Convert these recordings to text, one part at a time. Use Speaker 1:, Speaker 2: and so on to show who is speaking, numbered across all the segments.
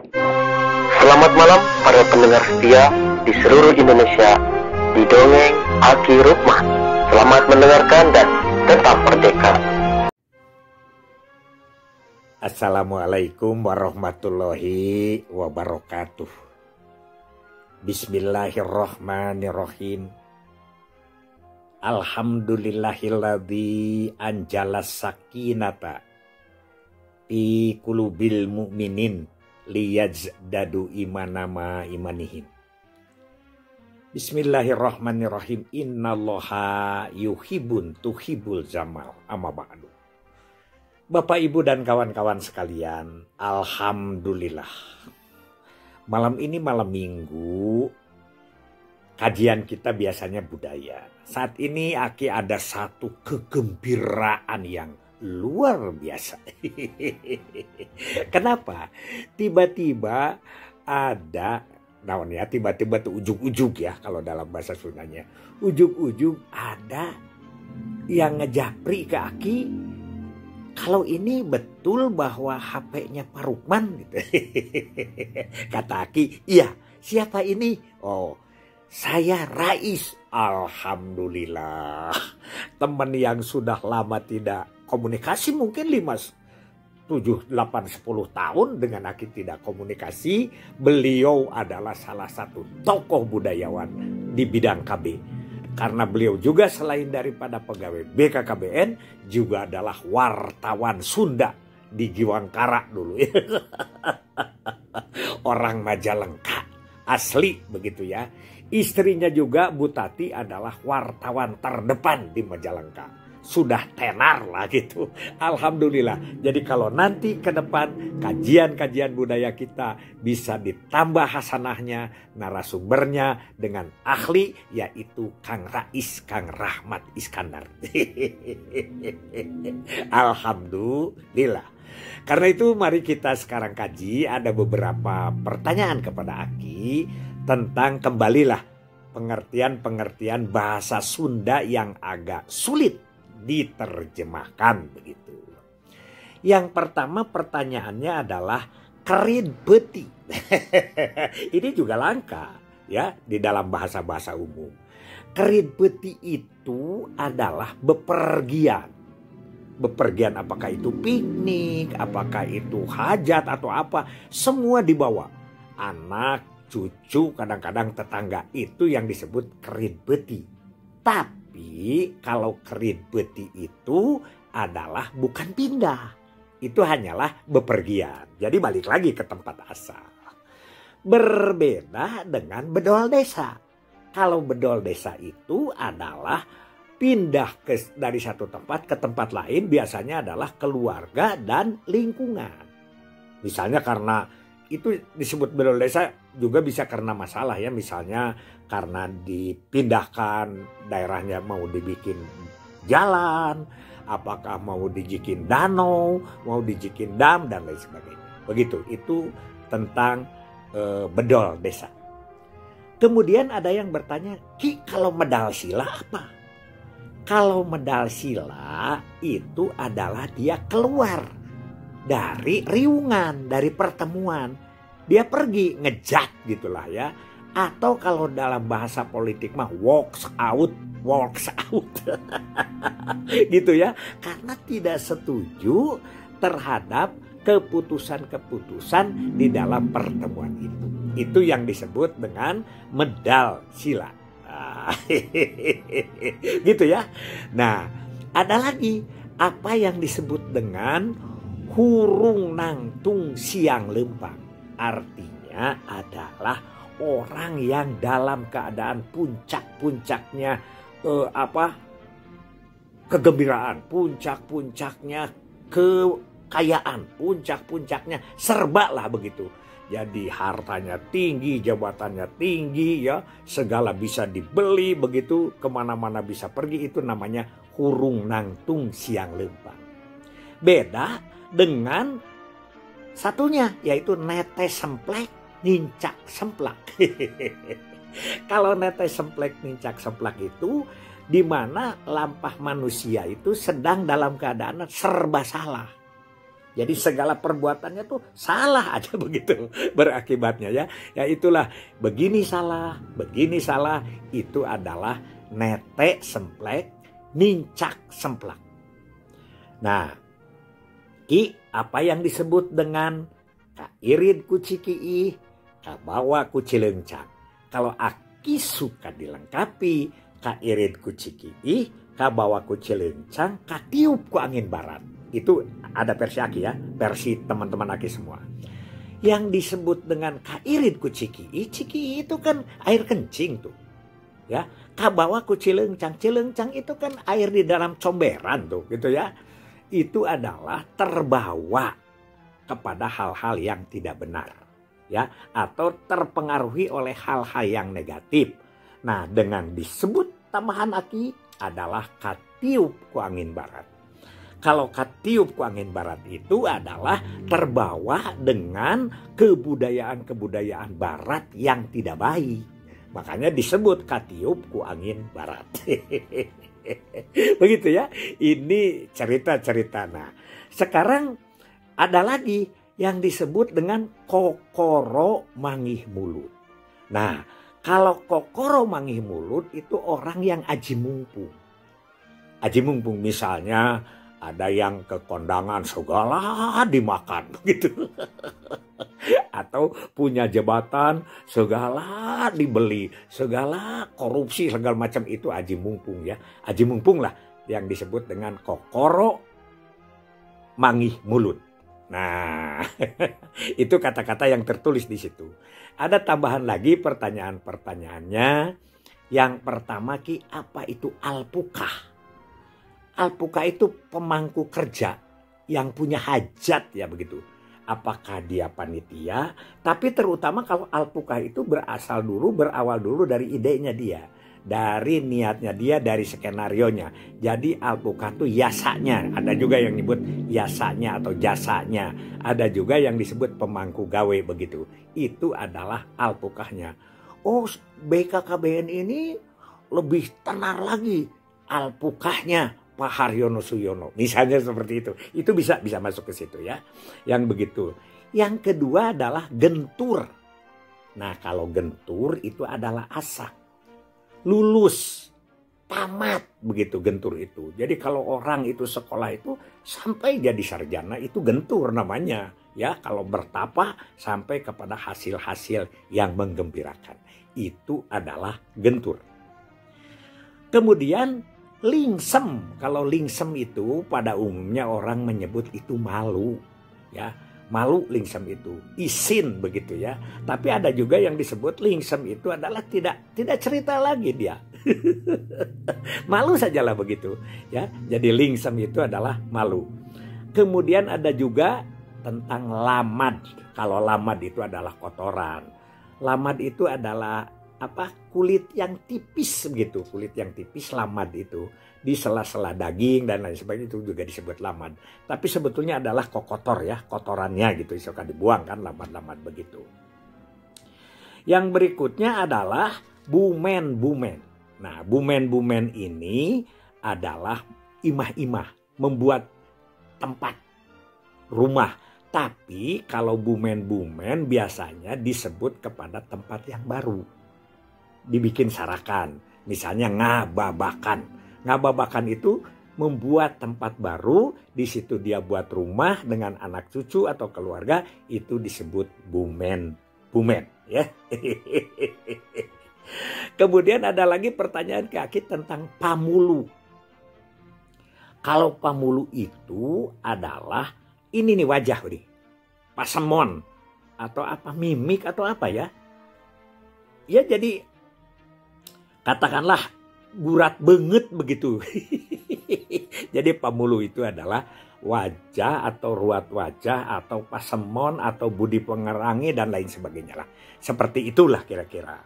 Speaker 1: Selamat malam para pendengar setia di seluruh Indonesia di Dongeng Aki Rukman. Selamat mendengarkan dan tetap merdeka.
Speaker 2: Assalamualaikum warahmatullahi wabarakatuh. Bismillahirrahmanirrahim. Alhamdulillahilladzi anjala sakinata fi qulubil mu'minin liyazdadu imanama imanihim. Bismillahirrahmanirrahim. Innallaha yuhibbun tuhibbul zamal amma ba'du. Bapak, Ibu, dan kawan-kawan sekalian, alhamdulillah. Malam ini malam Minggu, kajian kita biasanya budaya. Saat ini Aki ada satu kegembiraan yang luar biasa. Kenapa? Tiba-tiba ada, namanya tiba-tiba tuh ujug-ujug ya kalau dalam bahasa Sundanya. Ujug-ujug ada yang ngejapri ke Aki. Kalau ini betul bahwa HP-nya Pak Rukman gitu. Kata Aki, iya, siapa ini? Oh, saya Rais. Alhamdulillah. Teman yang sudah lama tidak komunikasi, mungkin 5, 7, 8, 10 tahun dengan Aki tidak komunikasi. Beliau adalah salah satu tokoh budayawan di bidang KB. Karena beliau juga selain daripada pegawai BKKBN juga adalah wartawan Sunda di Giwangkara dulu ya. Orang Majalengka asli begitu ya. Istrinya juga Bu Tati adalah wartawan terdepan di Majalengka. Sudah tenar lah gitu. Alhamdulillah. Jadi kalau nanti ke depan kajian-kajian budaya kita bisa ditambah hasanahnya, narasumbernya dengan ahli, yaitu Kang Rais, Kang Rahmat Iskandar. Alhamdulillah. Karena itu mari kita sekarang kaji. Ada beberapa pertanyaan kepada Aki tentang kembalilah pengertian-pengertian bahasa Sunda yang agak sulit diterjemahkan begitu. Yang pertama pertanyaannya adalah kerid beti. Ini juga langka ya di dalam bahasa-bahasa umum. Kerid beti itu adalah bepergian. Bepergian apakah itu piknik, apakah itu hajat atau apa, semua dibawa. Anak, cucu, kadang-kadang tetangga, itu yang disebut kerid beti. Tapi kalau kerid beti itu adalah bukan pindah. Itu hanyalah bepergian. Jadi balik lagi ke tempat asal. Berbeda dengan bedol desa. Kalau bedol desa itu adalah pindah dari satu tempat ke tempat lain, biasanya adalah keluarga dan lingkungan. Misalnya karena itu disebut bedol desa juga bisa karena masalah ya. Misalnya karena dipindahkan daerahnya, mau dibikin jalan, apakah mau dibikin danau, mau dibikin dam dan lain sebagainya. Begitu, itu tentang bedol desa. Kemudian ada yang bertanya, Ki, kalau medal sila apa? Kalau medal sila itu adalah dia keluar dari riungan, dari pertemuan. Dia pergi ngejat gitulah ya. Atau kalau dalam bahasa politik mah walks out. Gitu ya. Karena tidak setuju terhadap keputusan-keputusan di dalam pertemuan itu. Itu yang disebut dengan medal sila. Gitu ya. Nah, ada lagi apa yang disebut dengan hurung nangtung siang lempang. Artinya adalah orang yang dalam keadaan puncak-puncaknya kegembiraan, puncak-puncaknya kekayaan, puncak-puncaknya serba lah begitu. Jadi hartanya tinggi, jabatannya tinggi ya, segala bisa dibeli begitu, kemana-mana bisa pergi, itu namanya hurung nangtung siang lempang. Beda dengan satunya yaitu nete semplek nincak semplak. Kalau nete semplek nincak semplak itu di mana lampah manusia itu sedang dalam keadaan serba salah. Jadi segala perbuatannya tuh salah aja begitu berakibatnya ya. Ya itulah begini salah itu adalah nete semplek nincak semplak. Nah, Ki apa yang disebut dengan ka irid ku cikii, ka bawa ku cileungcang. Kalau Aki suka dilengkapi ka irid ku cikii, ka bawa ku cileungcang, ka tiup ku angin barat. Itu ada versi Aki ya, versi teman-teman Aki semua. Yang disebut dengan kairit ku cikii, cikii itu kan air kencing tuh. Ya, kabawa ku cileungcang, cileungcang itu kan air di dalam comberan tuh gitu ya. Itu adalah terbawa kepada hal-hal yang tidak benar. Ya, atau terpengaruhi oleh hal-hal yang negatif. Nah, dengan disebut tambahan Aki adalah katiup ku angin barat. Kalau katiup ku angin barat itu adalah terbawa dengan kebudayaan-kebudayaan barat yang tidak baik. Makanya disebut katiup ku angin barat. Begitu ya. Ini cerita-cerita. Nah, sekarang ada lagi yang disebut dengan kokoro mangih mulut. Nah, kalau kokoro mangih mulut itu orang yang aji mumpung. Aji mumpung misalnya ada yang ke kondangan segala dimakan gitu. Atau punya jabatan segala dibeli, segala korupsi segala macam itu aji mumpung ya. Aji mumpung lah yang disebut dengan kokoro mangih mulut. Nah, itu kata-kata yang tertulis di situ. Ada tambahan lagi pertanyaan-pertanyaannya. Yang pertama Ki, apa itu alpukah? Alpuka itu pemangku kerja yang punya hajat ya begitu. Apakah dia panitia? Tapi terutama kalau alpuka itu berawal dulu dari idenya dia. Dari niatnya dia, dari skenarionya. Jadi alpuka itu yasanya. Ada juga yang nyebut yasanya atau jasanya. Ada juga yang disebut pemangku gawe begitu. Itu adalah alpukahnya. Oh, BKKBN ini lebih tenar lagi alpukahnya Pak Haryono Suyono, misalnya seperti itu bisa masuk ke situ ya, yang begitu. Yang kedua adalah gentur. Nah, kalau gentur itu adalah asa, lulus, tamat begitu gentur itu. Jadi kalau orang itu sekolah itu sampai jadi sarjana itu gentur namanya ya. Kalau bertapa sampai kepada hasil-hasil yang menggembirakan itu adalah gentur. Kemudian lingsem, kalau lingsem itu pada umumnya orang menyebut itu malu ya, malu lingsem itu, isin begitu ya. Tapi ada juga yang disebut lingsem itu adalah tidak cerita lagi dia. Malu sajalah begitu ya. Jadi lingsem itu adalah malu. Kemudian ada juga tentang lamad. Kalau lamad itu adalah kotoran. Lamad itu adalah kulit yang tipis begitu, kulit yang tipis lamad itu di sela-sela daging dan lain sebagainya itu juga disebut lamad. Tapi sebetulnya adalah kotor ya, kotorannya gitu, suka dibuang kan lamad-lamad begitu. Yang berikutnya adalah bumen-bumen. Nah, bumen-bumen ini adalah imah-imah, membuat tempat rumah. Tapi kalau bumen-bumen biasanya disebut kepada tempat yang baru, dibikin sarakan, misalnya ngababakan. Ngababakan itu membuat tempat baru, di situ dia buat rumah dengan anak cucu atau keluarga, itu disebut bumen ya. Kemudian ada lagi pertanyaan ke Aki tentang pamulu. Kalau pamulu itu adalah ini nih wajah nih, pasemon atau mimik atau ya. Ya jadi katakanlah gurat banget begitu. Jadi pamulu itu adalah wajah atau ruat wajah atau pasemon atau budi pengerangi dan lain sebagainya lah. Seperti itulah kira-kira.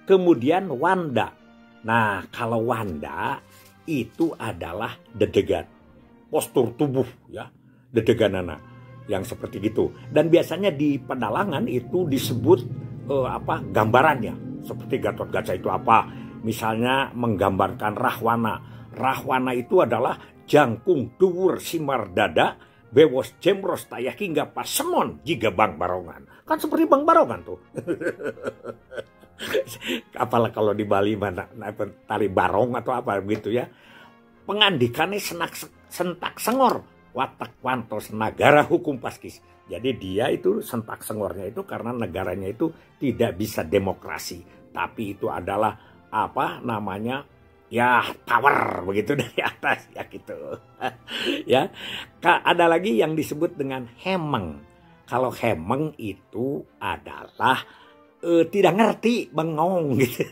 Speaker 2: Kemudian wanda. Nah, kalau wanda itu adalah dedegan, postur tubuh ya, dedeganana yang seperti gitu. Dan biasanya di pedalangan itu disebut gambarannya. Seperti Gatot Kaca itu misalnya menggambarkan Rahwana. Rahwana itu adalah jangkung dhuwur simar dada, bewos jemros tayaki nggak pas semon jika Bang Barongan. Kan seperti Bang Barongan tuh. Apalah kalau di Bali mana tali barong atau apa begitu ya. Pengandikannya sentak sengor, watak wantos negara hukum paskis. Jadi dia itu sentak sengornya itu karena negaranya itu tidak bisa demokrasi, tapi itu adalah apa namanya ya power begitu dari atas ya gitu. Ya, ada lagi yang disebut dengan hemeng. Kalau hemeng itu adalah tidak ngerti bengong gitu.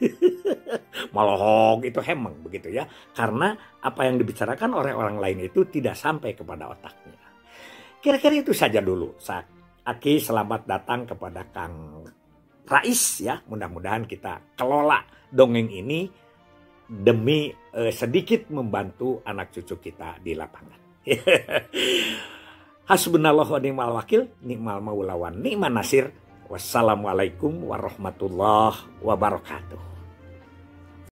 Speaker 2: Melohong itu hemeng begitu ya. Karena apa yang dibicarakan oleh orang lain itu tidak sampai kepada otaknya. Kira-kira itu saja dulu. Aki selamat datang kepada Kang Rais ya. Mudah-mudahan kita kelola dongeng ini demi sedikit membantu anak cucu kita di lapangan. Hasbunallahu wa ni'mal wakil, ni'mal maula wa ni'man nasir. Wassalamualaikum warahmatullahi wabarakatuh.